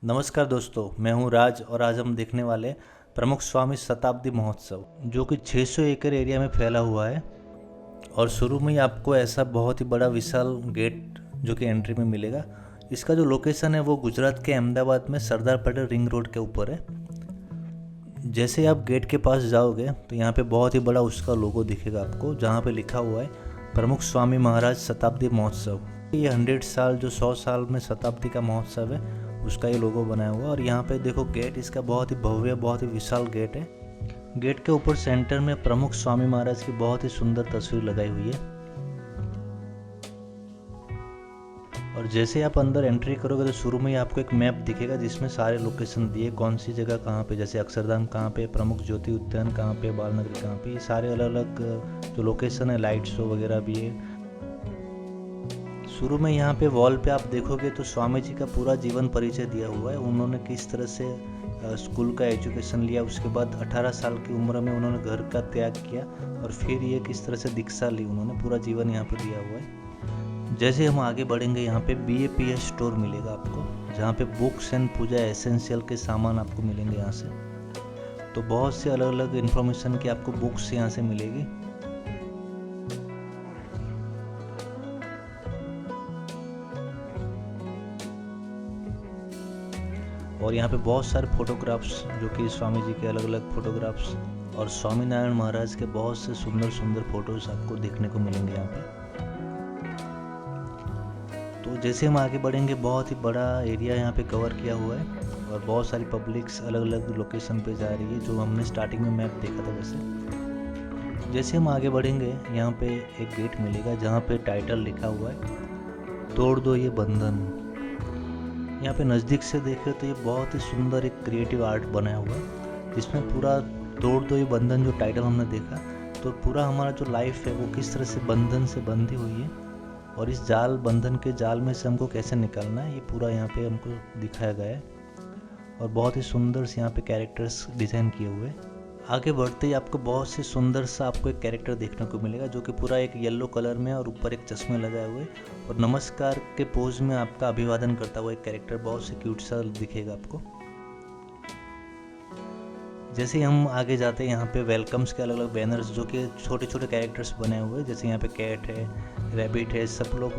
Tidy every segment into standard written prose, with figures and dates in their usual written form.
नमस्कार दोस्तों, मैं हूं राज और आज हम देखने वाले प्रमुख स्वामी शताब्दी महोत्सव जो कि 600 एकड़ एरिया में फैला हुआ है। और शुरू में ही आपको ऐसा बहुत ही बड़ा विशाल गेट जो कि एंट्री में मिलेगा। इसका जो लोकेशन है वो गुजरात के अहमदाबाद में सरदार पटेल रिंग रोड के ऊपर है। जैसे ही आप गेट के पास जाओगे तो यहाँ पे बहुत ही बड़ा उसका लोगो दिखेगा आपको, जहाँ पे लिखा हुआ है प्रमुख स्वामी महाराज शताब्दी महोत्सव। ये 100 साल जो 100 साल में शताब्दी का महोत्सव है उसका ये लोगो बनाया हुआ है। और यहाँ पे देखो गेट इसका बहुत ही भव्य बहुत ही विशाल गेट है। गेट के ऊपर सेंटर में प्रमुख स्वामी महाराज की बहुत ही सुंदर तस्वीर लगाई हुई है। और जैसे आप अंदर एंट्री करोगे तो शुरू में ही आपको एक मैप दिखेगा जिसमें सारे लोकेशन दिए, कौन सी जगह कहाँ पे, जैसे अक्षरधाम कहाँ पे, प्रमुख ज्योति उद्यान कहाँ पे, बाल नगरी कहाँ पे, ये सारे अलग अलग जो लोकेशन है, लाइट शो वगैरह भी है। शुरू में यहाँ पे वॉल पे आप देखोगे तो स्वामी जी का पूरा जीवन परिचय दिया हुआ है। उन्होंने किस तरह से स्कूल का एजुकेशन लिया, उसके बाद 18 साल की उम्र में उन्होंने घर का त्याग किया और फिर ये किस तरह से दीक्षा ली, उन्होंने पूरा जीवन यहाँ पे दिया हुआ है। जैसे हम आगे बढ़ेंगे यहाँ पे BAPS स्टोर मिलेगा आपको, जहाँ पे बुक्स एंड पूजा एसेंशियल के सामान आपको मिलेंगे यहाँ से। तो बहुत से अलग अलग इन्फॉर्मेशन की आपको बुक्स यहाँ से मिलेगी। और यहाँ पे बहुत सारे फोटोग्राफ्स जो कि स्वामी जी के अलग अलग फोटोग्राफ्स और स्वामीनारायण महाराज के बहुत से सुंदर सुंदर फोटोज आपको देखने को मिलेंगे यहाँ पे। तो जैसे हम आगे बढ़ेंगे बहुत ही बड़ा एरिया यहाँ पे कवर किया हुआ है और बहुत सारी पब्लिक्स अलग अलग लोकेशन पे जा रही है, जो हमने स्टार्टिंग में मैप देखा था। जैसे हम आगे बढ़ेंगे यहाँ पे एक गेट मिलेगा जहाँ पे टाइटल लिखा हुआ है तोड़ दो ये बंधन। यहाँ पे नज़दीक से देखें तो ये बहुत ही सुंदर एक क्रिएटिव आर्ट बनाया हुआ है, जिसमें पूरा तोड़ दो ये बंधन जो टाइटल हमने देखा, तो पूरा हमारा जो लाइफ है वो किस तरह से बंधन से बंधी हुई है और इस जाल बंधन के जाल में से हमको कैसे निकलना है, ये पूरा यहाँ पे हमको दिखाया गया है। और बहुत ही सुंदर से यहाँ पे कैरेक्टर्स डिज़ाइन किए हुए हैं। आगे बढ़ते ही आपको बहुत से सुंदर सा आपको एक कैरेक्टर देखने को मिलेगा जो कि पूरा एक येलो कलर में और ऊपर एक चश्मे लगाए हुए और नमस्कार के पोज में आपका अभिवादन करता हुआ एक कैरेक्टर बहुत से क्यूट सा दिखेगा आपको। जैसे हम आगे जाते हैं यहाँ पे वेलकम्स के अलग अलग बैनर्स जो कि छोटे छोटे कैरेक्टर्स बने हुए हैं, जैसे यहाँ पे कैट है, रैबिट है, सब लोग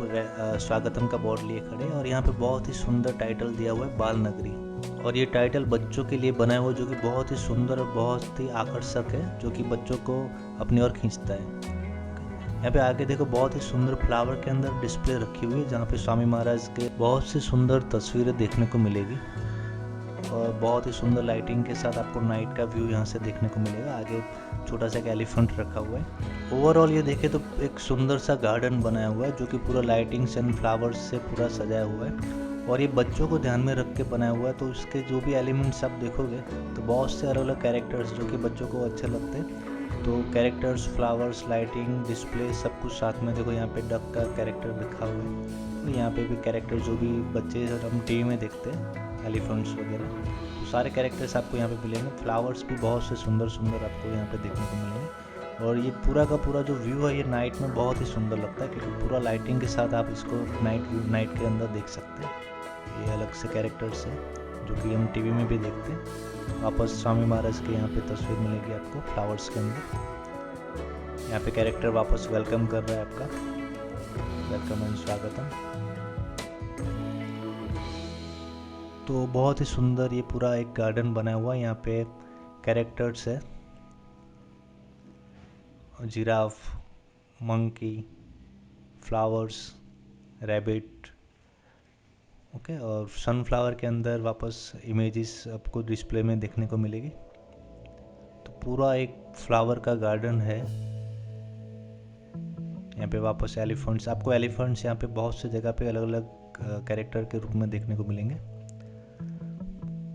स्वागतम का बोर्ड लिए खड़े हैं। और यहाँ पे बहुत ही सुंदर टाइटल दिया हुआ है बाल नगरी, और ये टाइटल बच्चों के लिए बनाया हुआ जो कि बहुत ही सुंदर और बहुत ही आकर्षक है, जो कि बच्चों को अपनी ओर खींचता है। यहाँ पे आगे देखो बहुत ही सुंदर फ्लावर के अंदर डिस्प्ले रखी हुई है जहाँ पे स्वामी महाराज के बहुत सी सुंदर तस्वीरें देखने को मिलेगी और बहुत ही सुंदर लाइटिंग के साथ आपको नाइट का व्यू यहाँ से देखने को मिलेगा। आगे छोटा सा एक एलिफेंट रखा हुआ है। ओवरऑल ये देखें तो एक सुंदर सा गार्डन बनाया हुआ है जो कि पूरा लाइटिंग्स एंड फ्लावर्स से पूरा सजाया हुआ है और ये बच्चों को ध्यान में रख के बनाया हुआ है। तो उसके जो भी एलिमेंट्स आप देखोगे तो बहुत से अलग अलग कैरेक्टर्स जो कि बच्चों को अच्छे लगते हैं, तो कैरेक्टर्स, फ्लावर्स, लाइटिंग, डिस्प्ले सब कुछ साथ में। देखो यहाँ पे डक का कैरेक्टर लिखा हुआ है, तो यहाँ पे भी कैरेक्टर जो भी बच्चे हम टीवी में देखते हैं, एलिफेंट्स वगैरह, तो सारे कैरेक्टर्स आपको यहाँ पे मिलेंगे। फ्लावर्स भी बहुत से सुंदर सुंदर आपको यहाँ पे देखने को मिलेंगे। और ये पूरा का पूरा जो व्यू है ये नाइट में बहुत ही सुंदर लगता है क्योंकि पूरा लाइटिंग के साथ आप इसको नाइट के अंदर देख सकते हैं। ये अलग से कैरेक्टर्स है जो कि हम टीवी में भी देखते हैं। वापस स्वामी महाराज के यहाँ पे तस्वीर मिलेगी आपको फ्लावर्स के अंदर। यहाँ पे कैरेक्टर वापस वेलकम कर रहा है आपका, वेलकम एंड स्वागतम। तो बहुत ही सुंदर ये पूरा एक गार्डन बनाया हुआ है। यहाँ पे कैरेक्टर्स है, giraffe, monkey, flowers, rabbit, okay. और सनफ्लावर के अंदर वापस इमेजेस आपको डिस्प्ले में देखने को मिलेगी। तो पूरा एक फ्लावर का गार्डन है। यहाँ पे वापस एलिफेंट्स, आपको एलिफेंट्स यहाँ पे बहुत से जगह पे अलग अलग कैरेक्टर के रूप में देखने को मिलेंगे।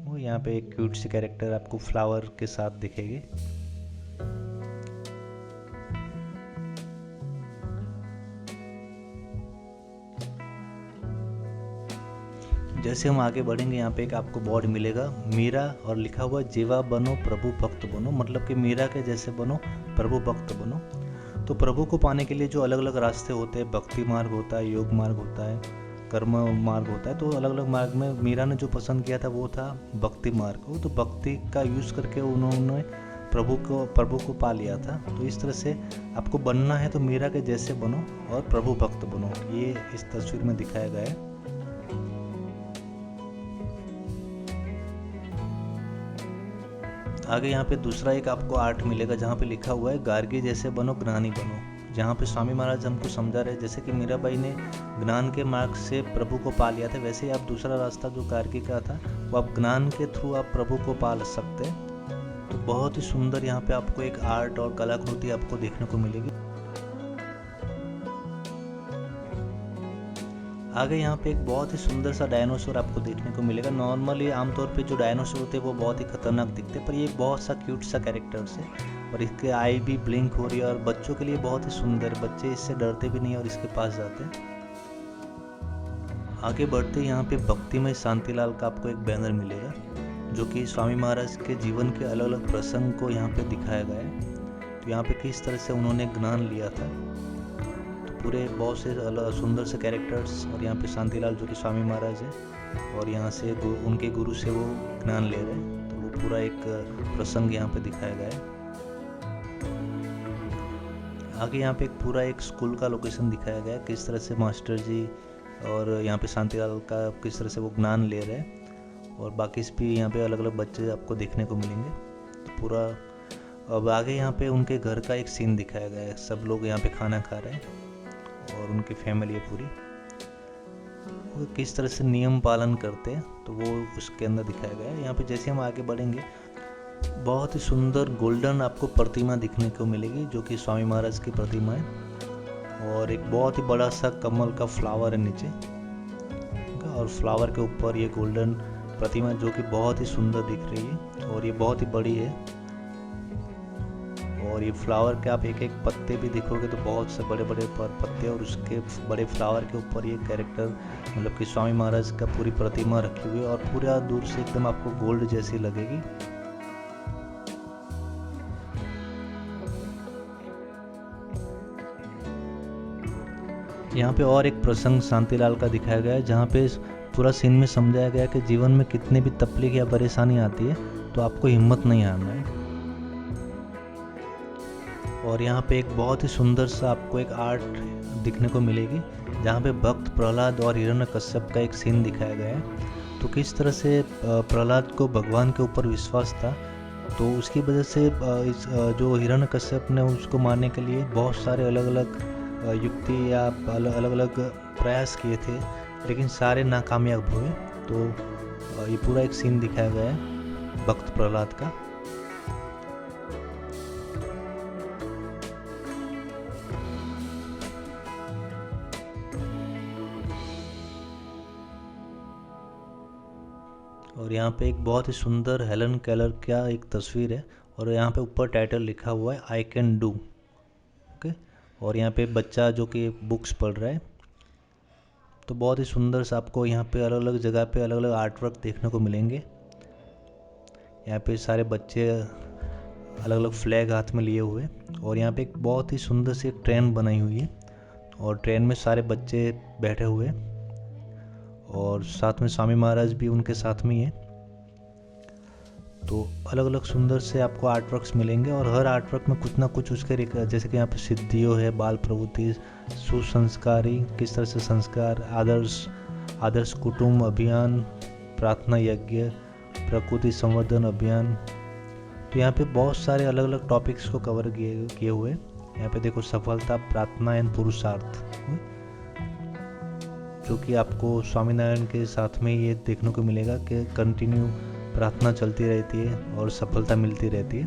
वो यहाँ पे एक क्यूट सी कैरेक्टर आपको फ्लावर के साथ दिखेगी। जैसे हम आगे बढ़ेंगे यहाँ पे एक आपको बोर्ड मिलेगा मीरा और लिखा हुआ जीवा बनो प्रभु भक्त बनो, मतलब कि मीरा के जैसे बनो, प्रभु भक्त बनो। तो प्रभु को पाने के लिए जो अलग अलग रास्ते होते हैं, भक्ति मार्ग होता है, योग मार्ग होता है, कर्म मार्ग होता है, तो अलग अलग मार्ग में मीरा ने जो पसंद किया था वो था भक्ति मार्ग को। तो भक्ति का यूज़ करके उन्होंने प्रभु को पा लिया था। तो इस तरह से आपको बनना है तो मीरा के जैसे बनो और प्रभु भक्त बनो, ये इस तस्वीर में दिखाया गया है। आगे यहाँ पे दूसरा एक आपको आर्ट मिलेगा जहाँ पे लिखा हुआ है गार्गी जैसे बनो ज्ञानी बनो, जहाँ पे स्वामी महाराज हमको समझा रहे जैसे कि मीराबाई ने ज्ञान के मार्ग से प्रभु को पा लिया था, वैसे ही आप दूसरा रास्ता जो गार्गी का था वो आप ज्ञान के थ्रू आप प्रभु को पा सकते हैं। तो बहुत ही सुंदर यहाँ पे आपको एक आर्ट और कलाकृति आपको देखने को मिलेगी। आगे यहाँ पे एक बहुत ही सुंदर सा डायनासोर आपको देखने को मिलेगा। नॉर्मली आमतौर पे जो डायनासोर होते हैं वो बहुत ही खतरनाक दिखते हैं, पर ये बहुत सा क्यूट सा कैरेक्टर्स है और इसके आई भी ब्लिंक हो रही है और बच्चों के लिए बहुत ही सुंदर, बच्चे इससे डरते भी नहीं और इसके पास जाते हैं। आगे बढ़ते यहाँ पे भक्तिमय शांतिलाल का आपको एक बैनर मिलेगा जो कि स्वामी महाराज के जीवन के अलग अलग प्रसंग को यहाँ पे दिखाया गया है। तो यहाँ पे किस तरह से उन्होंने ज्ञान लिया था, तो पूरे बहुत से सुंदर से कैरेक्टर्स और यहाँ पे शांतिलाल जो कि स्वामी महाराज है और यहाँ से उनके गुरु से वो ज्ञान ले रहे हैं, तो वो पूरा एक प्रसंग यहाँ पे दिखाया गया है। आगे यहाँ पे पूरा एक स्कूल का लोकेशन दिखाया गया है, किस तरह से मास्टर जी और यहाँ पे शांतिलाल का किस तरह से वो ज्ञान ले रहे हैं और बाकी भी यहाँ पे अलग अलग बच्चे आपको देखने को मिलेंगे। तो पूरा अब आगे यहाँ पे उनके घर का एक सीन दिखाया गया है, सब लोग यहाँ पे खाना खा रहे हैं और उनकी फैमिली है पूरी, वो किस तरह से नियम पालन करते हैं तो वो उसके अंदर दिखाया गया है। यहाँ पे जैसे हम आगे बढ़ेंगे बहुत ही सुंदर गोल्डन आपको प्रतिमा दिखने को मिलेगी जो कि स्वामी महाराज की प्रतिमा है और एक बहुत ही बड़ा सा कमल का फ्लावर है नीचे और फ्लावर के ऊपर ये गोल्डन प्रतिमा जो कि बहुत ही सुंदर दिख रही है और ये बहुत ही बड़ी है और ये फ्लावर के आप एक एक पत्ते भी देखोगे तो बहुत से बड़े बड़े पत्ते और उसके बड़े फ्लावर के ऊपर ये कैरेक्टर मतलब कि स्वामी महाराज का पूरी प्रतिमा रखी हुई है और पूरा दूर से एकदम आपको गोल्ड जैसी लगेगी। यहाँ पे और एक प्रसंग शांतिलाल का दिखाया गया है जहाँ पे पूरा सीन में समझाया गया कि जीवन में कितने भी तकलीफ या परेशानी आती है तो आपको हिम्मत नहीं हारना है। और यहाँ पे एक बहुत ही सुंदर सा आपको एक आर्ट दिखने को मिलेगी जहाँ पे भक्त प्रहलाद और हिरण्यकश्यप का एक सीन दिखाया गया है। तो किस तरह से प्रहलाद को भगवान के ऊपर विश्वास था तो उसकी वजह से जो हिरण्यकश्यप ने उसको मारने के लिए बहुत सारे अलग अलग युक्ति या अलग अलग प्रयास किए थे लेकिन सारे नाकामयाब हुए। तो ये पूरा एक सीन दिखाया गया है भक्त प्रहलाद का। और यहाँ पे एक बहुत ही सुंदर हेलन केलर का एक तस्वीर है और यहाँ पे ऊपर टाइटल लिखा हुआ है आई कैन डू। ओके, और यहाँ पे बच्चा जो कि बुक्स पढ़ रहा है। तो बहुत ही सुंदर सा आपको यहाँ पे अलग अलग जगह पे अलग अलग आर्ट वर्क देखने को मिलेंगे। यहाँ पे सारे बच्चे अलग अलग फ्लैग हाथ में लिए हुए और यहाँ पे एक बहुत ही सुंदर सी एक ट्रेन बनाई हुई है और ट्रेन में सारे बच्चे बैठे हुए और साथ में स्वामी महाराज भी उनके साथ में ही है। तो अलग अलग सुंदर से आपको आर्ट वर्क्स मिलेंगे और हर आर्ट वर्क में कुछ ना कुछ उसके जैसे कि यहाँ पे सिद्धियों है, बाल प्रवृत्ति, सुसंस्कारी, किस तरह से संस्कार, आदर्श कुटुंब अभियान, प्रार्थना यज्ञ, प्रकृति संवर्धन अभियान। तो यहाँ पे बहुत सारे अलग अलग टॉपिक्स को कवर किए हुए। यहाँ पे देखो सफलता, प्रार्थना एंड पुरुषार्थ, जो कि आपको स्वामीनारायण के साथ में ये देखने को मिलेगा कि कंटिन्यू प्रार्थना चलती रहती है और सफलता मिलती रहती है।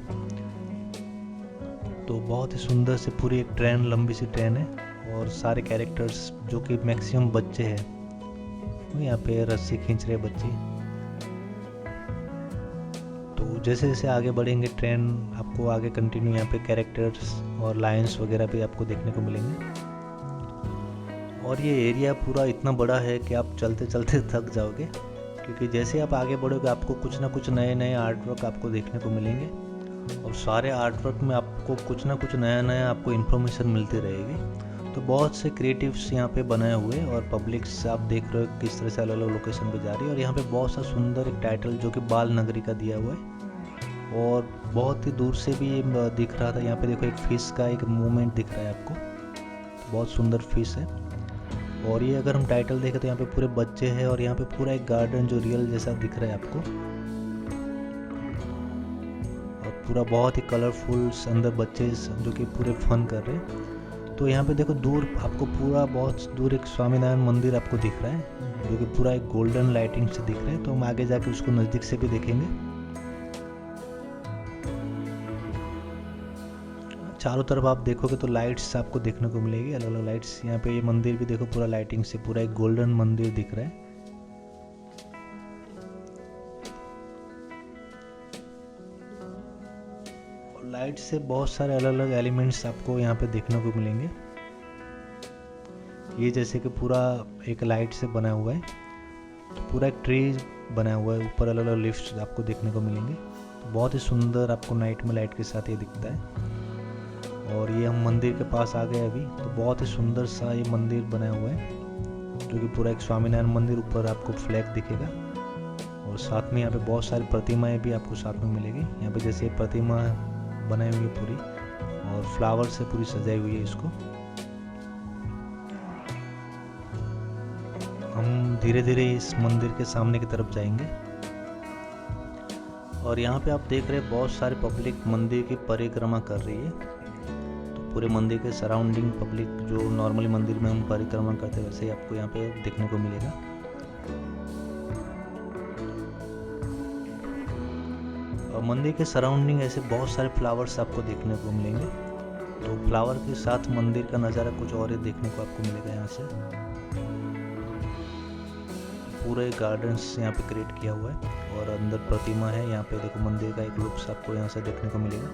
तो बहुत ही सुंदर से पूरी एक ट्रेन, लंबी सी ट्रेन है और सारे कैरेक्टर्स जो कि मैक्सिमम बच्चे हैं यहाँ पे रस्सी खींच रहे बच्चे। तो जैसे जैसे आगे बढ़ेंगे ट्रेन आपको आगे कंटिन्यू यहाँ पे कैरेक्टर्स और लाइन्स वगैरह भी आपको देखने को मिलेंगे। और ये एरिया पूरा इतना बड़ा है कि आप चलते चलते थक जाओगे, क्योंकि जैसे आप आगे बढ़ोगे आपको कुछ ना कुछ नए नए आर्ट वर्क आपको देखने को मिलेंगे और सारे आर्ट वर्क में आपको कुछ ना कुछ नया नया आपको इन्फॉर्मेशन मिलती रहेगी। तो बहुत से क्रिएटिव्स यहाँ पे बनाए हुए हैं और पब्लिक्स आप देख रहे हो किस तरह से अलग अलग लोकेशन पे जा रही है। और यहाँ पे बहुत सा सुंदर एक टाइटल जो कि बाल नगरी का दिया हुआ है और बहुत ही दूर से भी ये दिख रहा था। यहाँ पे देखो एक फिश का एक मूवमेंट दिख रहा है आपको, तो बहुत सुंदर फिश है। और ये अगर हम टाइटल देखें तो यहाँ पे पूरे बच्चे हैं और यहाँ पे पूरा एक गार्डन जो रियल जैसा दिख रहा है आपको, और पूरा बहुत ही कलरफुल अंदर बच्चे जो कि पूरे फन कर रहे हैं। तो यहाँ पे देखो दूर आपको पूरा बहुत दूर एक स्वामीनारायण मंदिर आपको दिख रहा है जो कि पूरा एक गोल्डन लाइटिंग से दिख रहा है। तो हम आगे जाके उसको नज़दीक से भी देखेंगे। चारों तरफ आप देखोगे तो लाइट्स आपको देखने को मिलेगी, अलग अलग लाइट्स। यहाँ पे ये मंदिर भी देखो पूरा लाइटिंग से पूरा एक गोल्डन मंदिर दिख रहा है। और लाइट से बहुत सारे अलग अलग एलिमेंट्स आपको यहाँ पे देखने को मिलेंगे। ये जैसे कि पूरा एक लाइट से बना हुआ है, तो पूरा एक ट्री बना हुआ है, ऊपर अलग अलग लिफ्ट आपको देखने को मिलेंगे। तो बहुत ही सुंदर आपको नाइट में लाइट के साथ ये दिखता है। और ये हम मंदिर के पास आ गए अभी। तो बहुत ही सुंदर सा ये मंदिर बना हुआ है जो कि पूरा एक स्वामीनारायण मंदिर, ऊपर आपको फ्लैग दिखेगा और साथ में यहाँ पे बहुत सारी प्रतिमाएं भी आपको साथ में मिलेगी। यहाँ पे जैसे प्रतिमा बनाई हुई है पूरी और फ्लावर से पूरी सजाई हुई है इसको। हम धीरे धीरे इस मंदिर के सामने की तरफ जाएंगे और यहाँ पे आप देख रहे हैं बहुत सारे पब्लिक मंदिर की परिक्रमा कर रही है। पूरे मंदिर के सराउंडिंग पब्लिक जो नॉर्मली मंदिर में हम परिक्रमा करते हैं वैसे ही आपको यहाँ पे देखने को मिलेगा। और मंदिर के सराउंडिंग ऐसे बहुत सारे फ्लावर्स आपको देखने को मिलेंगे। तो फ्लावर के साथ मंदिर का नज़ारा कुछ और ही देखने को आपको मिलेगा। यहाँ से पूरे गार्डन्स यहाँ पे क्रिएट किया हुआ है और अंदर प्रतिमा है। यहाँ पे देखो मंदिर का एक लुक्स आपको यहाँ से देखने को मिलेगा।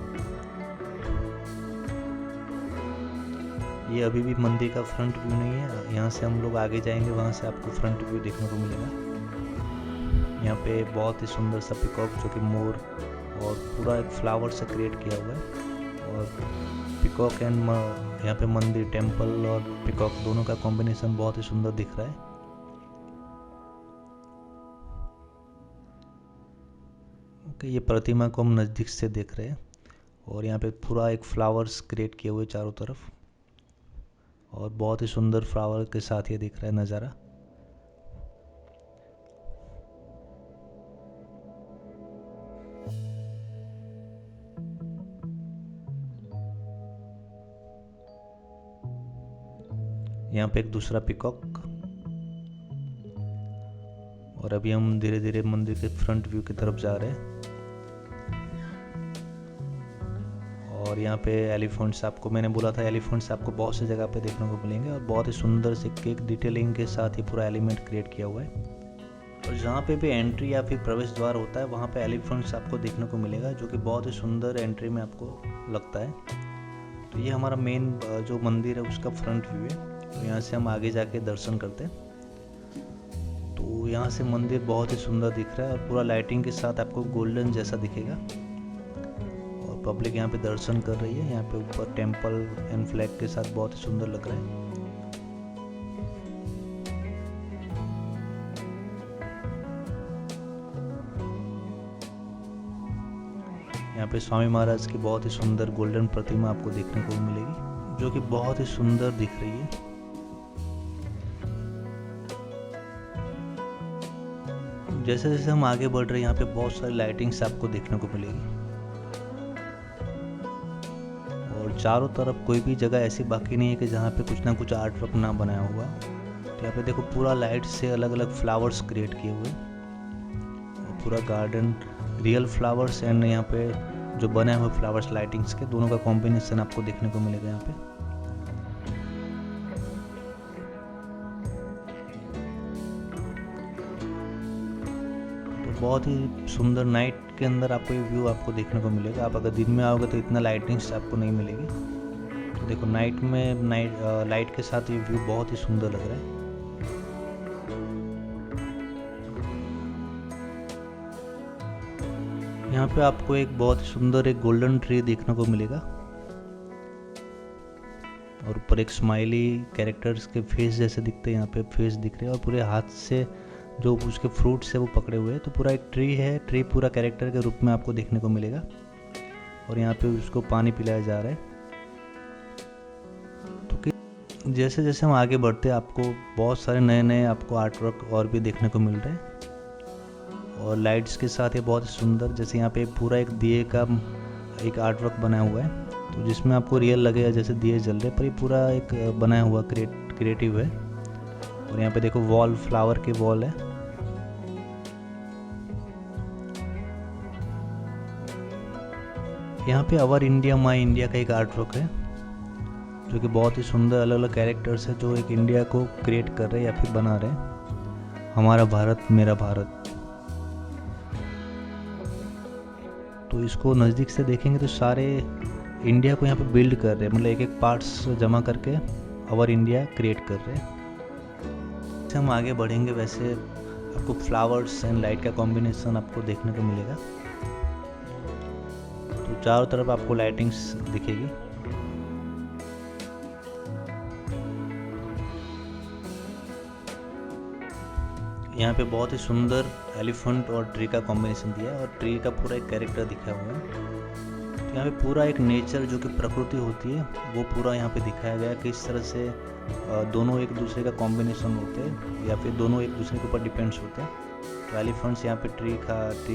ये अभी भी मंदिर का फ्रंट व्यू नहीं है, यहाँ से हम लोग आगे जाएंगे, वहाँ से आपको फ्रंट व्यू देखने को मिलेगा। यहाँ पे बहुत ही सुंदर सा पिकॉक जो कि मोर और पूरा एक फ्लावर से क्रिएट किया हुआ है। और पिकॉक एंड यहाँ पे मंदिर, टेम्पल और पिकॉक दोनों का कॉम्बिनेशन बहुत ही सुंदर दिख रहा है। ओके, ये प्रतिमा को हम नज़दीक से देख रहे हैं और यहाँ पे पूरा एक फ्लावर्स क्रिएट किए हुए चारों तरफ और बहुत ही सुंदर फ्लावर के साथ ये दिख रहा है नज़ारा। यहाँ पे एक दूसरा पिकॉक। और अभी हम धीरे धीरे मंदिर के फ्रंट व्यू की तरफ जा रहे हैं और यहाँ पे एलिफेंट्स आपको, मैंने बोला था एलिफेंट्स आपको बहुत सी जगह पे देखने को मिलेंगे और बहुत ही सुंदर से केक डिटेलिंग के साथ ही पूरा एलिमेंट क्रिएट किया हुआ है। और जहाँ पे भी एंट्री या फिर प्रवेश द्वार होता है वहाँ पे एलिफेंट्स आपको देखने को मिलेगा जो कि बहुत ही सुंदर एंट्री में आपको लगता है। तो ये हमारा मेन जो मंदिर है उसका फ्रंट व्यू है। तो यहाँ से हम आगे जाके दर्शन करते हैं। तो यहाँ से मंदिर बहुत ही सुंदर दिख रहा है और पूरा लाइटिंग के साथ आपको गोल्डन जैसा दिखेगा और पब्लिक यहाँ पे दर्शन कर रही है। यहाँ पे ऊपर टेम्पल एंड फ्लैग के साथ बहुत ही सुंदर लग रहा है। यहाँ पे स्वामी महाराज की बहुत ही सुंदर गोल्डन प्रतिमा आपको देखने को मिलेगी जो कि बहुत ही सुंदर दिख रही है। जैसे जैसे हम आगे बढ़ रहे हैं यहाँ पे बहुत सारी लाइटिंग्स आपको देखने को मिलेगी और चारों तरफ कोई भी जगह ऐसी बाकी नहीं है कि जहाँ पे कुछ ना कुछ आर्ट वर्क ना बनाया हुआ। तो यहाँ पे देखो पूरा लाइट से अलग अलग फ्लावर्स क्रिएट किए हुए और पूरा गार्डन रियल फ्लावर्स एंड यहाँ पे जो बने हुए फ्लावर्स लाइटिंग्स के दोनों का कॉम्बिनेशन आपको देखने को मिलेगा यहाँ पे। तो बहुत ही सुंदर नाइट के अंदर आपको ये व्यू आपको देखने को मिलेगा। आप अगर दिन में आओगे तो इतना लाइटिंग्स आपको नहीं मिलेगी। तो देखो नाइट में लाइट के साथ ये व्यू बहुत ही सुंदर लग रहा है। यहाँ पे आपको एक बहुत ही सुंदर एक गोल्डन ट्री देखने को मिलेगा और ऊपर एक स्माइली कैरेक्टर्स के फेस जैसे दिखते हैं, यहाँ पे फेस दिख रहे हैं और पूरे हाथ से जो उसके फ्रूट्स है वो पकड़े हुए हैं। तो पूरा एक ट्री है, ट्री पूरा कैरेक्टर के रूप में आपको देखने को मिलेगा और यहाँ पे उसको पानी पिलाया जा रहा है। तो जैसे जैसे हम आगे बढ़ते हैं आपको बहुत सारे नए नए आपको आर्ट वर्क और भी देखने को मिल रहे हैं और लाइट्स के साथ ये बहुत सुंदर, जैसे यहाँ पे पूरा एक दिए का एक आर्ट वर्क बना हुआ है, तो जिसमें आपको रियल लगेगा जैसे दिए जल रहे, पर ये पूरा एक बनाया हुआ क्रिएटिव है। और यहाँ पे देखो वॉल, फ्लावर के वॉल है। यहाँ पे अवर इंडिया माई इंडिया का एक आर्ट वर्क है जो कि बहुत ही सुंदर अलग अलग कैरेक्टर्स है जो एक इंडिया को क्रिएट कर रहे हैं या फिर बना रहे हैं। हमारा भारत मेरा भारत। तो इसको नज़दीक से देखेंगे तो सारे इंडिया को यहाँ पे बिल्ड कर रहे हैं, मतलब एक एक पार्ट्स जमा करके अवर इंडिया क्रिएट कर रहे हैं। जैसे हम आगे बढ़ेंगे वैसे आपको फ्लावर्स एंड लाइट का कॉम्बिनेशन आपको देखने को मिलेगा। तो चारों तरफ आपको लाइटिंग्स दिखेगी। यहाँ पे बहुत ही सुंदर एलिफेंट और ट्री का कॉम्बिनेशन दिया है और ट्री का पूरा एक कैरेक्टर दिखा हुआ है। तो यहाँ पे पूरा एक नेचर जो कि प्रकृति होती है वो पूरा यहाँ पे दिखाया गया है, किस तरह से दोनों एक दूसरे का कॉम्बिनेशन होते हैं या फिर दोनों एक दूसरे के ऊपर डिपेंड्स होते हैं। तो एलिफेंट्स यहाँ पे ट्री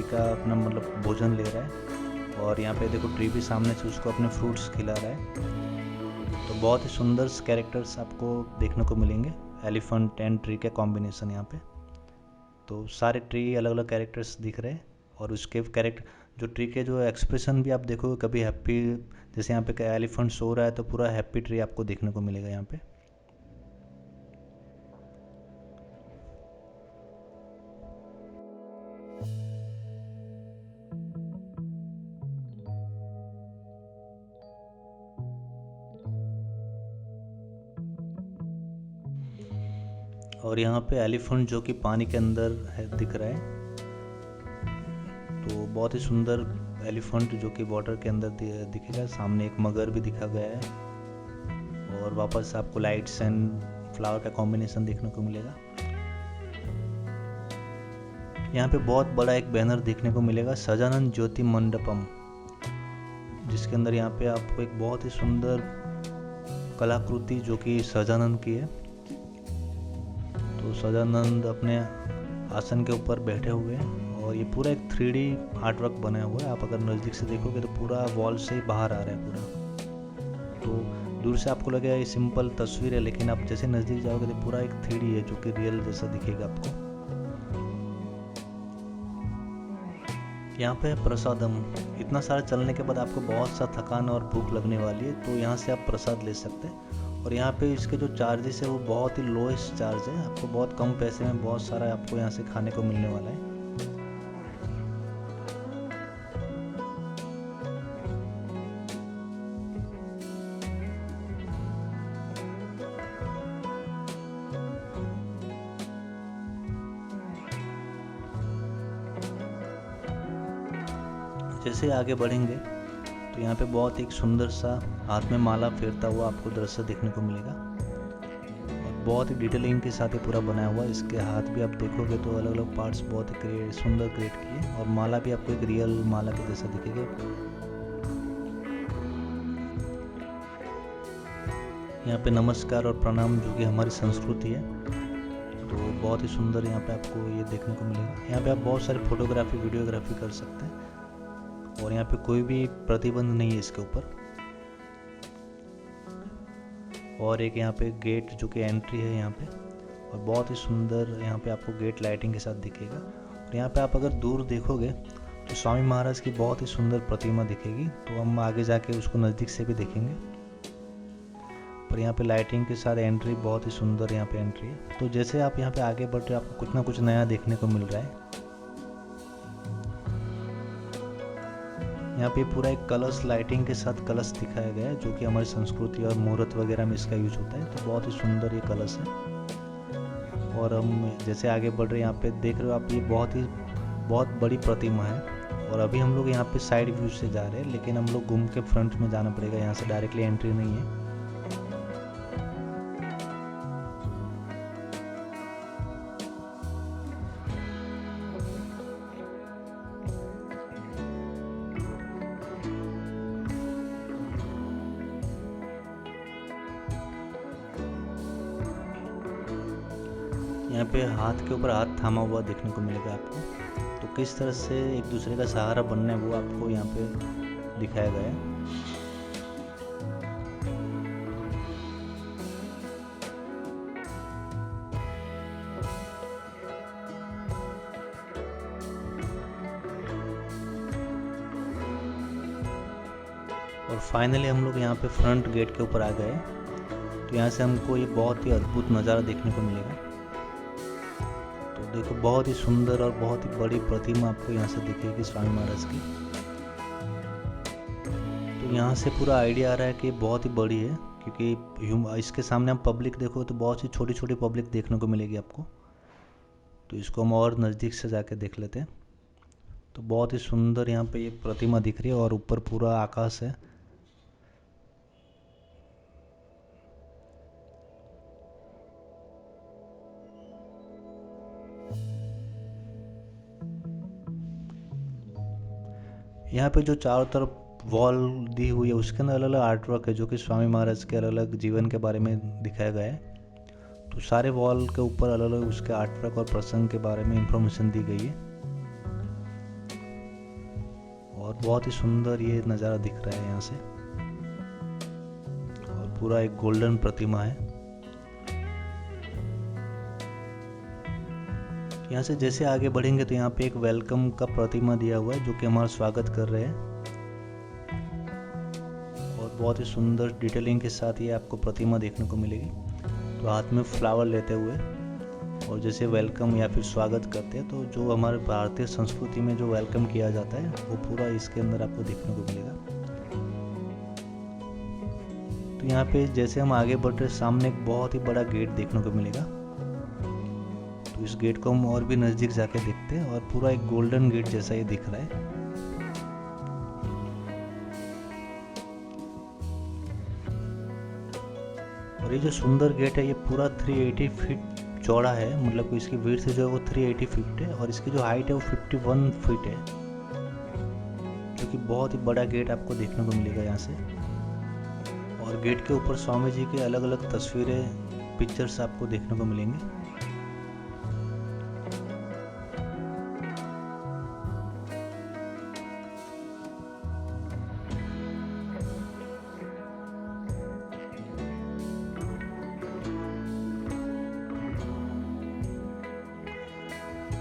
का अपना मतलब भोजन ले रहा है और यहाँ पे देखो ट्री भी सामने से उसको अपने फ्रूट्स खिला रहा है। तो बहुत ही सुंदर कैरेक्टर्स आपको देखने को मिलेंगे, एलिफेंट एंड ट्री के कॉम्बिनेशन यहाँ पे। तो सारे ट्री अलग अलग कैरेक्टर्स दिख रहे हैं और उसके कैरेक्टर जो ट्री के जो एक्सप्रेशन भी आप देखोगे, कभी हैप्पी, जैसे यहाँ पे एलिफेंट सो रहा है तो पूरा हैप्पी ट्री आपको देखने को मिलेगा यहाँ पे। और यहाँ पे एलिफेंट जो कि पानी के अंदर है दिख रहा है। तो बहुत ही सुंदर एलिफेंट जो कि वाटर के अंदर दिखेगा। सामने एक मगर भी दिखा गया है और वापस आपको लाइट्स एंड फ्लावर का कॉम्बिनेशन देखने को मिलेगा। यहाँ पे बहुत बड़ा एक बैनर देखने को मिलेगा, सजानन ज्योति मंडपम, जिसके अंदर यहाँ पे आपको एक बहुत ही सुंदर कलाकृति जो कि सजानंद की है। तो सजानंद अपने आसन के ऊपर बैठे हुए हैं और ये पूरा एक 3D आर्ट वर्क बनाया हुआ है। आप अगर नज़दीक से देखोगे तो पूरा वॉल से ही बाहर आ रहा है पूरा। तो दूर से आपको लगेगा ये सिंपल तस्वीर है, लेकिन आप जैसे नज़दीक जाओगे तो पूरा एक 3D है जो कि रियल जैसा दिखेगा आपको। यहाँ पे प्रसादम, इतना सारा चलने के बाद आपको बहुत सा थकान और भूख लगने वाली है, तो यहाँ से आप प्रसाद ले सकते हैं। और यहाँ पे इसके जो चार्जेस है वो बहुत ही लोएस्ट चार्ज है, आपको बहुत कम पैसे में बहुत सारा आपको यहाँ से खाने को मिलने वाला है। जैसे आगे बढ़ेंगे तो यहाँ पे बहुत एक सुंदर सा हाथ में माला फेरता हुआ आपको दृश्य देखने को मिलेगा और बहुत ही डिटेलिंग के साथ ये पूरा बनाया हुआ है। इसके हाथ भी आप देखोगे तो अलग अलग पार्ट्स बहुत ही सुंदर क्रिएट किए और माला भी आपको एक रियल माला के जैसा दिखेगा। यहाँ पे नमस्कार और प्रणाम जो कि हमारी संस्कृति है, तो बहुत ही सुंदर यहाँ पे आपको ये देखने को मिलेगा। यहाँ पे आप बहुत सारे फोटोग्राफी वीडियोग्राफी कर सकते हैं और यहाँ पे कोई भी प्रतिबंध नहीं है इसके ऊपर। और एक यहाँ पे गेट जो कि एंट्री है यहाँ पे, और बहुत ही सुंदर यहाँ पे आपको गेट लाइटिंग के साथ दिखेगा। और यहाँ पे आप अगर दूर देखोगे तो स्वामी महाराज की बहुत ही सुंदर प्रतिमा दिखेगी, तो हम आगे जाके उसको नज़दीक से भी देखेंगे। पर यहाँ पे लाइटिंग के साथ एंट्री बहुत ही सुंदर यहाँ पे एंट्री है। तो जैसे आप यहाँ पे आगे बढ़ रहे हो आपको कुछ ना कुछ नया देखने को मिल रहा है। यहाँ पे पूरा एक कलश लाइटिंग के साथ कलश दिखाया गया है जो कि हमारी संस्कृति और मुहूर्त वगैरह में इसका यूज होता है। तो बहुत ही सुंदर ये कलश है। और हम जैसे आगे बढ़ रहे हैं यहाँ पे देख रहे हो आप, ये बहुत बड़ी प्रतिमा है। और अभी हम लोग यहाँ पे साइड व्यू से जा रहे हैं, लेकिन हम लोग घूम के फ्रंट में जाना पड़ेगा, यहाँ से डायरेक्टली एंट्री नहीं है। पे हाथ के ऊपर हाथ थामा हुआ देखने को मिलेगा आपको। तो किस तरह से एक दूसरे का सहारा बनना है वो आपको यहाँ पे दिखाया गया है। और फाइनली हम लोग यहाँ पे फ्रंट गेट के ऊपर आ गए। तो यहाँ से हमको ये बहुत ही अद्भुत नज़ारा देखने को मिलेगा। तो देखो बहुत ही सुंदर और बहुत ही बड़ी प्रतिमा आपको यहाँ से दिखेगी स्वामी महाराज की। तो यहाँ से पूरा आइडिया आ रहा है कि बहुत ही बड़ी है, क्योंकि इसके सामने हम पब्लिक देखो तो बहुत सी छोटी छोटी पब्लिक देखने को मिलेगी आपको। तो इसको हम और नज़दीक से जाके देख लेते हैं। तो बहुत ही सुंदर यहाँ पे ये प्रतिमा दिख रही है और ऊपर पूरा आकाश है। यहाँ पे जो चारों तरफ वॉल दी हुई है उसके अंदर अलग अलग आर्ट वर्क है, जो कि स्वामी महाराज के अलग अलग जीवन के बारे में दिखाया गया है। तो सारे वॉल के ऊपर अलग अलग उसके आर्ट वर्क और प्रसंग के बारे में इंफॉर्मेशन दी गई है और बहुत ही सुंदर ये नज़ारा दिख रहा है यहाँ से। और पूरा एक गोल्डन प्रतिमा है। यहाँ से जैसे आगे बढ़ेंगे तो यहाँ पे एक वेलकम का प्रतिमा दिया हुआ है, जो कि हमारा स्वागत कर रहे हैं। और बहुत ही सुंदर डिटेलिंग के साथ ये आपको प्रतिमा देखने को मिलेगी। तो हाथ में फ्लावर लेते हुए और जैसे वेलकम या फिर स्वागत करते हैं, तो जो हमारे भारतीय संस्कृति में जो वेलकम किया जाता है वो पूरा इसके अंदर आपको देखने को मिलेगा। तो यहाँ पे जैसे हम आगे बढ़ रहे, सामने एक बहुत ही बड़ा गेट देखने को मिलेगा। तो इस गेट को हम और भी नज़दीक जाके देखते हैं और पूरा एक गोल्डन गेट जैसा ये दिख रहा है। और ये जो सुंदर गेट है ये पूरा 380 फीट चौड़ा है, मतलब कि इसकी विड्थ जो है वो 380 फीट है और इसकी जो हाइट है वो 51 फीट है, जो कि बहुत ही बड़ा गेट आपको देखने को मिलेगा यहाँ से। और गेट के ऊपर स्वामी जी के अलग अलग तस्वीरें, पिक्चर्स आपको देखने को मिलेंगे।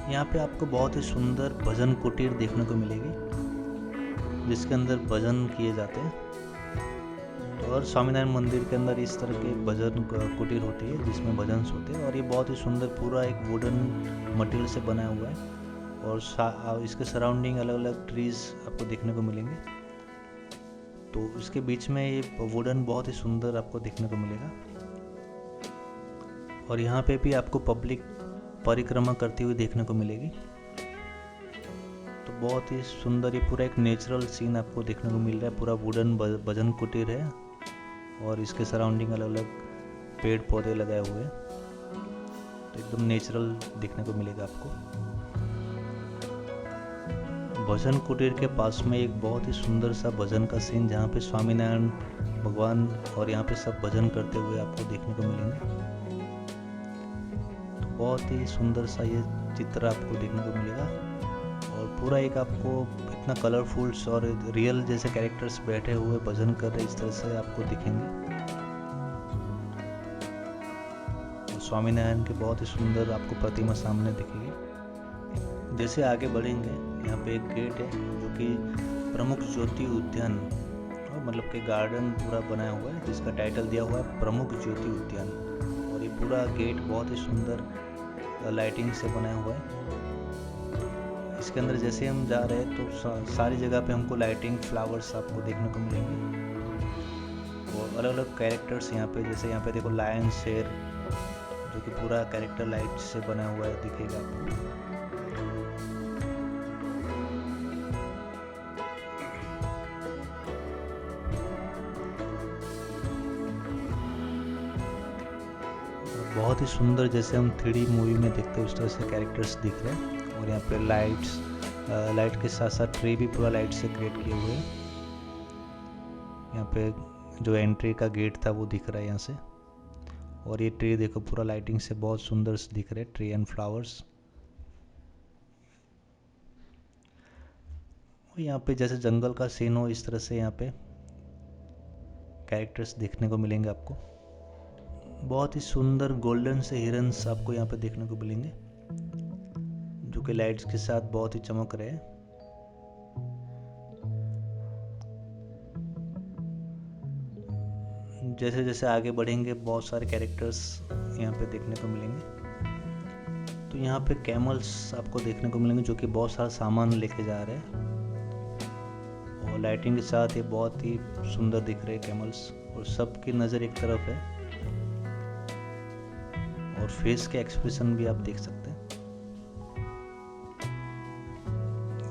यहाँ पे आपको बहुत ही सुंदर भजन कुटीर देखने को मिलेगी, जिसके अंदर भजन किए जाते हैं। तो और स्वामीनारायण मंदिर के अंदर इस तरह की भजन कुटीर होती है जिसमें भजन होते हैं। और ये बहुत ही सुंदर पूरा एक वुडन मटेरियल से बना हुआ है और इसके सराउंडिंग अलग अलग ट्रीज आपको देखने को मिलेंगे। तो इसके बीच में ये वुडन बहुत ही सुंदर आपको देखने को मिलेगा। और यहाँ पे भी आपको पब्लिक परिक्रमा करती हुई देखने को मिलेगी। तो बहुत ही सुंदर ये पूरा एक नेचुरल सीन आपको देखने को मिल रहा है। पूरा वुडन भजन कुटीर है और इसके सराउंडिंग अलग अलग पेड़ पौधे लगाए हुए हैं। तो एकदम नेचुरल देखने को मिलेगा आपको। भजन कुटीर के पास में एक बहुत ही सुंदर सा भजन का सीन, जहाँ पे स्वामीनारायण भगवान और यहाँ पे सब भजन करते हुए आपको देखने को मिलेंगे। बहुत ही सुंदर सा ये चित्र आपको देखने को मिलेगा और पूरा एक आपको इतना कलरफुल्स और रियल जैसे कैरेक्टर्स बैठे हुए भजन कर रहे इस तरह से आपको दिखेंगे। और स्वामीनारायण की बहुत ही सुंदर आपको प्रतिमा सामने दिखेगी। जैसे आगे बढ़ेंगे यहाँ पे एक गेट है, जो कि प्रमुख ज्योति उद्यान और मतलब कि गार्डन पूरा बनाया हुआ है, जिसका टाइटल दिया हुआ है प्रमुख ज्योति उद्यान। और ये पूरा गेट बहुत ही सुंदर लाइटिंग से बनाया हुआ है। इसके अंदर जैसे हम जा रहे हैं तो सारी जगह पे हमको लाइटिंग, फ्लावर्स आपको देखने को मिलेंगे और अलग अलग कैरेक्टर्स यहाँ पे, जैसे यहाँ पे देखो लायन, शेर, जो कि पूरा कैरेक्टर लाइट से बना हुआ है दिखेगा आपको। बहुत ही सुंदर, जैसे हम 3D मूवी में देखते हैं उस तरह से कैरेक्टर्स दिख रहे हैं। और यहाँ पे लाइट के साथ साथ ट्री भी पूरा लाइट से क्रिएट किए हुए हैं। यहाँ पे जो एंट्री का गेट था वो दिख रहा है यहाँ से। और ये ट्री देखो पूरा लाइटिंग से बहुत सुंदर से दिख रहे, ट्री एंड फ्लावर्स। यहाँ पे जैसे जंगल का सीन हो इस तरह से यहाँ पे कैरेक्टर्स देखने को मिलेंगे आपको। बहुत ही सुंदर गोल्डन से हिरन्स आपको यहाँ पे देखने को मिलेंगे, जो कि लाइट्स के साथ बहुत ही चमक रहे हैं। जैसे जैसे आगे बढ़ेंगे बहुत सारे कैरेक्टर्स यहाँ पे देखने को मिलेंगे। तो यहाँ पे कैमल्स आपको देखने को मिलेंगे जो कि बहुत सारा सामान लेके जा रहे हैं, और लाइटिंग के साथ ये बहुत ही सुंदर दिख रहे हैं कैमल्स, और सबकी नज़र एक तरफ है, और फेस के एक्सप्रेशन भी आप देख सकते हैं।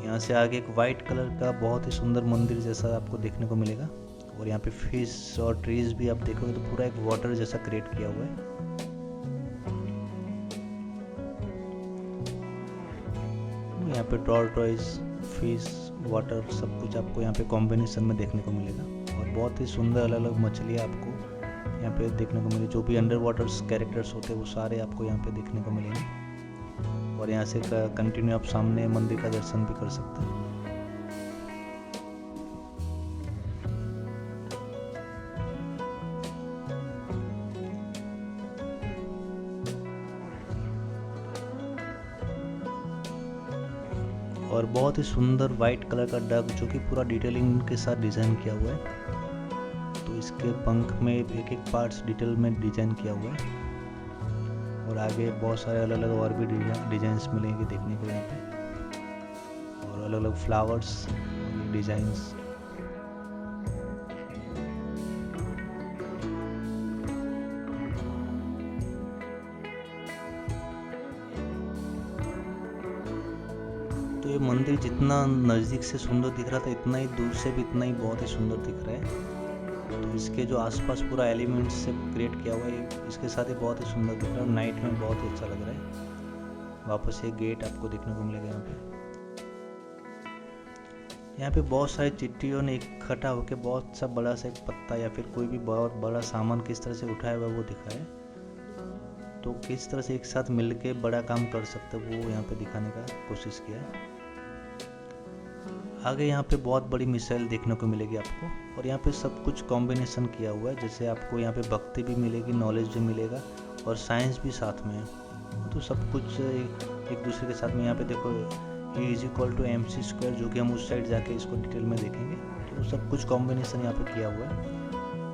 यहाँ से आगे एक वाइट कलर का बहुत ही सुंदर मंदिर जैसा आपको देखने को मिलेगा, और यहाँ पे फिश और ट्रीज भी आप देखोगे तो पूरा एक वाटर जैसा क्रिएट किया हुआ है। यहाँ पे टॉर्टोइज, फिश, वाटर सब कुछ आपको यहाँ पे कॉम्बिनेशन में देखने को मिलेगा, और बहुत ही सुंदर अलग अलग मछलियाँ आपको यहाँ पे देखने को मिलेगी। जो भी अंडर वाटर कैरेक्टर्स होते हैं वो सारे आपको यहाँ पे देखने को मिलेंगे, और यहाँ से कंटिन्यू आप सामने मंदिर का दर्शन भी कर सकते हैं। और बहुत ही सुंदर वाइट कलर का डक जो कि पूरा डिटेलिंग के साथ डिज़ाइन किया हुआ है। तो इसके पंख में एक एक पार्ट्स डिटेल में डिज़ाइन किया हुआ है, और आगे बहुत सारे अलग अलग और भी डिज़ाइंस मिलेंगे देखने को यहाँ पे, और अलग अलग फ्लावर्स डिज़ाइंस। तो ये मंदिर जितना नज़दीक से सुंदर दिख रहा था, इतना ही दूर से भी इतना ही बहुत ही सुंदर दिख रहा है। तो इसके जो आसपास पूरा एलिमेंट्स से क्रिएट किया हुआ है, इसके साथ ही बहुत ही सुंदर दिख रहा है, और नाइट में बहुत ही अच्छा लग रहा है। वापस ये गेट आपको देखने को मिलेगा यहाँ पे। यहाँ पे बहुत सारे चिट्टियों ने इकट्ठा होकर बहुत सा बड़ा सा एक पत्ता या फिर कोई भी बहुत बड़ा सामान किस तरह से उठाया हुआ वो दिखा है। तो किस तरह से एक साथ मिलके बड़ा काम कर सकते वो यहाँ पे दिखाने का कोशिश किया है। आगे यहाँ पे बहुत बड़ी मिसाइल देखने को मिलेगी आपको, और यहाँ पे सब कुछ कॉम्बिनेशन किया हुआ है, जैसे आपको यहाँ पे भक्ति भी मिलेगी, नॉलेज भी मिलेगा, और साइंस भी साथ में है। तो सब कुछ एक दूसरे के साथ में। यहाँ पे देखो E=mc², जो कि हम उस साइड जाके इसको डिटेल में देखेंगे। तो सब कुछ कॉम्बिनेशन यहाँ पे किया हुआ है।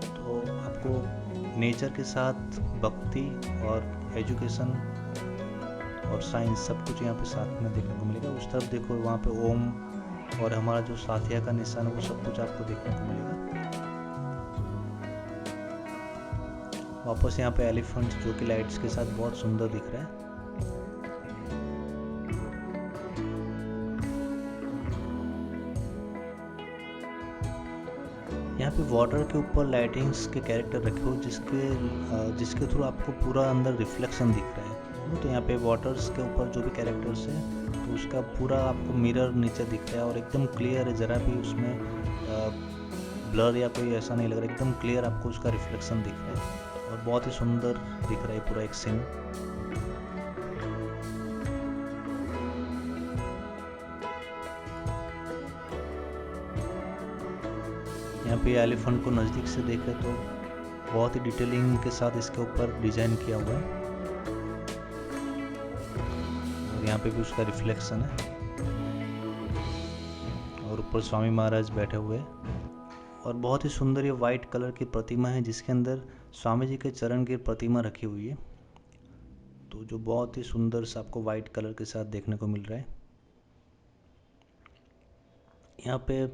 तो आपको नेचर के साथ भक्ति और एजुकेशन और साइंस सब कुछ यहाँ पे साथ में देखने को मिलेगा। उस तरफ देखो वहाँ पे ओम और हमारा जो साथिया का निशान है वो सब कुछ आपको देखने को मिलेगा। वापस यहाँ पे एलिफेंट जो कि लाइट्स के साथ बहुत सुंदर दिख रहा है। यहाँ पे वाटर के ऊपर लाइटिंग्स के कैरेक्टर रखे हो जिसके थ्रू आपको पूरा अंदर रिफ्लेक्शन दिख रहा है। तो यहाँ पे वाटर्स के ऊपर जो भी कैरेक्टर्स है तो उसका पूरा आपको मिरर नीचे दिख रहा है, और एकदम क्लियर है, ज़रा भी उसमें ब्लर या कोई ऐसा नहीं लग रहा है, एकदम क्लियर आपको उसका रिफ्लेक्शन दिख रहा है, और बहुत ही सुंदर दिख रहा है पूरा एक सीन। यहाँ पे एलिफेंट को नज़दीक से देखें तो बहुत ही डिटेलिंग के साथ इसके ऊपर डिज़ाइन किया हुआ है, और यहाँ पे भी उसका रिफ्लेक्शन है, और ऊपर स्वामी महाराज बैठे हुए हैं, और बहुत ही सुंदर ये वाइट कलर की प्रतिमा है जिसके अंदर स्वामी जी के चरण की प्रतिमा रखी हुई है। तो जो बहुत ही सुंदर सा आपको वाइट कलर के साथ देखने को मिल रहा है। यहाँ पे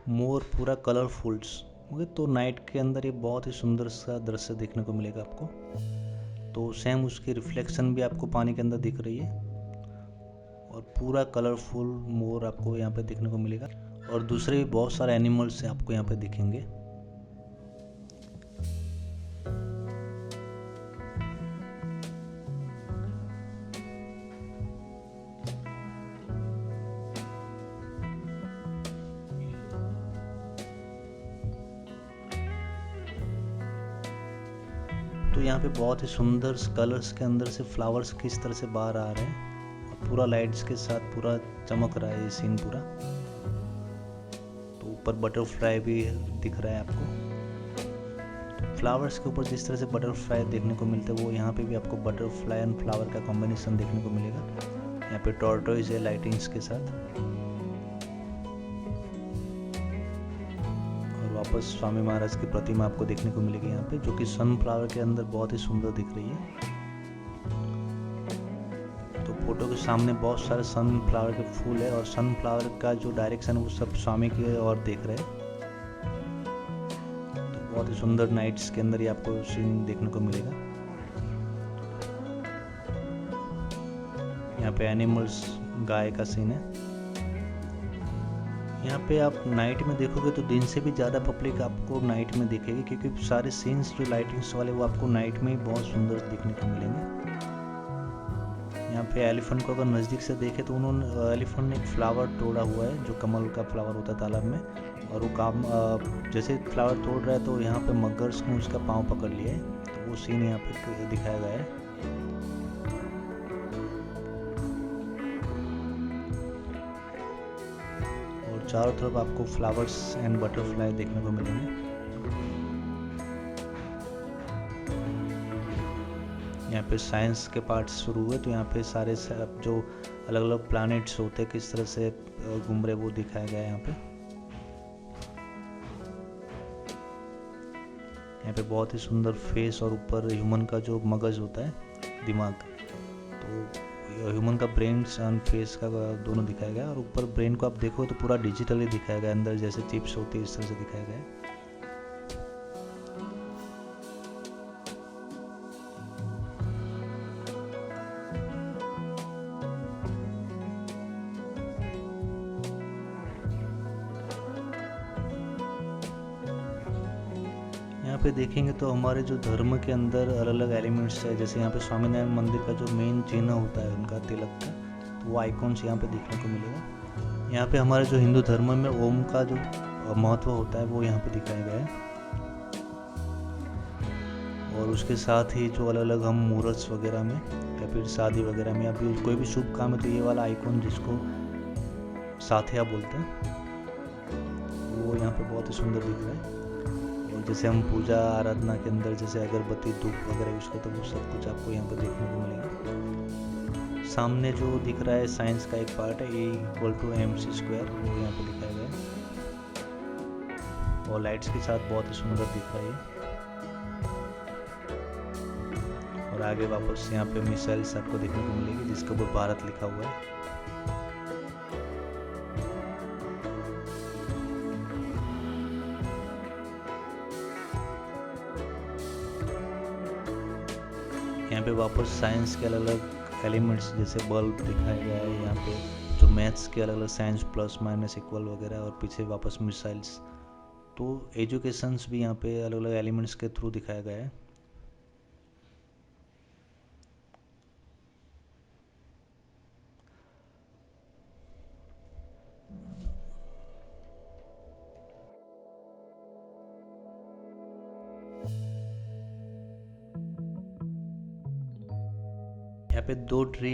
मोर पूरा कलरफुल्स होंगे, तो नाइट के अंदर ये बहुत ही सुंदर सा दृश्य देखने को मिलेगा आपको। तो सेम उसकी रिफ्लेक्शन भी आपको पानी के अंदर दिख रही है, और पूरा कलरफुल मोर आपको यहाँ पे देखने को मिलेगा, और दूसरे भी बहुत सारे एनिमल्स आपको यहाँ पे दिखेंगे। तो तो यहाँ पे बहुत ही सुंदर कलर्स के अंदर से फ्लावर्स किस तरह से बाहर आ रहे हैं, पूरा लाइट्स के साथ पूरा चमक रहा है ये सीन पूरा। तो ऊपर बटरफ्लाई भी दिख रहा है आपको। फ्लावर्स के ऊपर जिस तरह से बटरफ्लाई देखने को मिलते हैं वो यहाँ पे भी आपको बटरफ्लाई एंड फ्लावर का कॉम्बिनेशन देखने को मिलेगा। यहाँ पे टॉर्टोइज है लाइटिंग्स के साथ। और वापस स्वामी महाराज की प्रतिमा आपको देखने को मिलेगी यहाँ पे, जो कि सनफ्लावर के अंदर बहुत ही सुंदर दिख रही है। तो फोटो के सामने बहुत सारे सनफ्लावर के फूल है और सनफ्लावर का जो डायरेक्शन है वो सब स्वामी की ओर देख रहे हैं। बहुत ही सुंदर नाइट्स के अंदर ही आपको सीन देखने को मिलेगा। यहाँ पे एनिमल्स गाय का सीन है। यहाँ पे आप नाइट में देखोगे तो दिन से भी ज़्यादा पब्लिक आपको नाइट में दिखेगी, क्योंकि सारे सीन्स जो लाइटिंग्स वाले वो आपको नाइट में ही बहुत सुंदर देखने को मिलेंगे। यहाँ पे एलिफेंट को अगर नज़दीक से देखे तो उन्होंने एलिफेंट ने एक फ्लावर तोड़ा हुआ है, जो कमल का फ्लावर होता है तालाब में, और वो काम जैसे फ्लावर तोड़ रहा है तो यहाँ पे मगर्स ने उसका पाँव पकड़ लिया है। तो वो सीन यहाँ पे दिखाया गया है। और चारों तरफ आपको फ्लावर्स एंड बटरफ्लाई देखने को मिलेंगे। यहाँ पे साइंस के पार्ट्स शुरू हुए तो यहाँ पे सारे जो अलग अलग प्लैनेट्स होते हैं किस तरह से घूम रहे वो दिखाया गया है यहाँ पे। यहाँ पे बहुत ही सुंदर फेस और ऊपर ह्यूमन का जो मगज होता है दिमाग, तो ह्यूमन का ब्रेन एंड फेस का दोनों दिखाया गया है। और ऊपर ब्रेन को आप देखो तो पूरा डिजिटली दिखाया गया, अंदर जैसे चिप्स होती है इस तरह से दिखाया गया है। यहाँ पे देखेंगे तो हमारे जो धर्म के अंदर अलग अलग एलिमेंट्स है, जैसे यहाँ पे स्वामीनारायण मंदिर का जो मेन चिन्ह होता है उनका तिलक का, तो वो आइकॉन्स यहाँ पे देखने को मिलेगा। यहाँ पे हमारे जो हिंदू धर्म में ओम का जो महत्व होता है वो यहाँ पे दिखाया गया है। और उसके साथ ही जो अलग अलग हम मुहूर्त वगैरह में या फिर शादी वगैरह में या फिर कोई भी शुभ काम है तो ये वाला आइकॉन जिसको साथिया बोलते हैं वो यहाँ पे बहुत ही सुंदर दिख रहा है। और जैसे हम पूजा आराधना के अंदर जैसे अगरबत्ती धूप वगैरह यूज करते हैं वो सब कुछ आपको यहाँ पर देखने को मिलेगा। सामने जो दिख रहा है साइंस का एक पार्ट है, E=mc², वो यहाँ पे दिखाया गया है और लाइट्स के साथ बहुत ही सुंदर दिख रहा है। और आगे वापस यहाँ पे मिसाइल्स आपको देखने को मिलेगी जिसके ऊपर भारत लिखा हुआ है। यहाँ पे वापस साइंस के अलग अलग एलिमेंट्स जैसे बल्ब दिखाया गया है, यहाँ पे जो मैथ्स के अलग अलग साइंस प्लस माइनस इक्वल वगैरह, और पीछे वापस मिसाइल्स। तो एजुकेशंस भी यहाँ पे अलग अलग एलिमेंट्स के थ्रू दिखाया गया है। यहाँ पे दो ट्री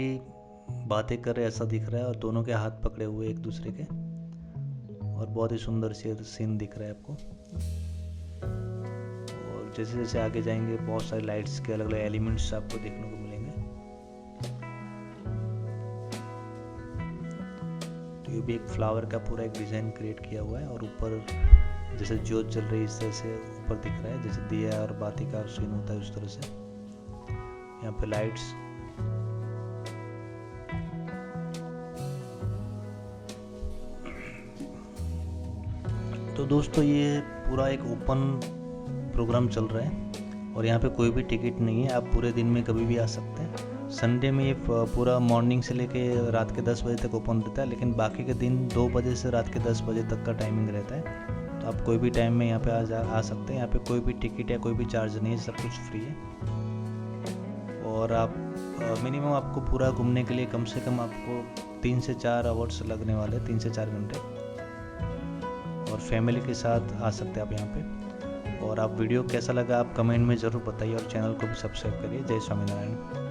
बातें कर रहे ऐसा दिख रहा है और दोनों के हाथ पकड़े हुए एक दूसरे के, और बहुत ही सुंदर सीन दिख रहा है आपको। और जैसे जैसे आगे जाएंगे बहुत सारे लाइट्स के अलग अलग एलिमेंट्स आपको देखने को मिलेंगे। तो ये भी एक फ्लावर का पूरा एक डिजाइन क्रिएट किया हुआ है और ऊपर जैसे ज्योत जल रही है इस तरह से ऊपर दिख रहा है, जैसे दिया और बाती का सीन होता है उस तरह से। यहाँ पे लाइट्स, तो दोस्तों ये पूरा एक ओपन प्रोग्राम चल रहा है और यहाँ पे कोई भी टिकट नहीं है, आप पूरे दिन में कभी भी आ सकते हैं। संडे में ये पूरा मॉर्निंग से लेके रात के 10 बजे तक ओपन रहता है, लेकिन बाकी के दिन 2 बजे से रात के 10 बजे तक का टाइमिंग रहता है। तो आप कोई भी टाइम में यहाँ पे आ सकते हैं। यहाँ पे कोई भी टिकट या कोई भी चार्ज नहीं है, सब कुछ फ्री है। और आप मिनिमम आपको पूरा घूमने के लिए कम से कम आपको 3 से 4 आवर्स लगने वाले, 3 से 4 घंटे। और फैमिली के साथ आ सकते हैं आप यहाँ पे। और आप वीडियो कैसा लगा आप कमेंट में ज़रूर बताइए और चैनल को भी सब्सक्राइब करिए। जय स्वामीनारायण।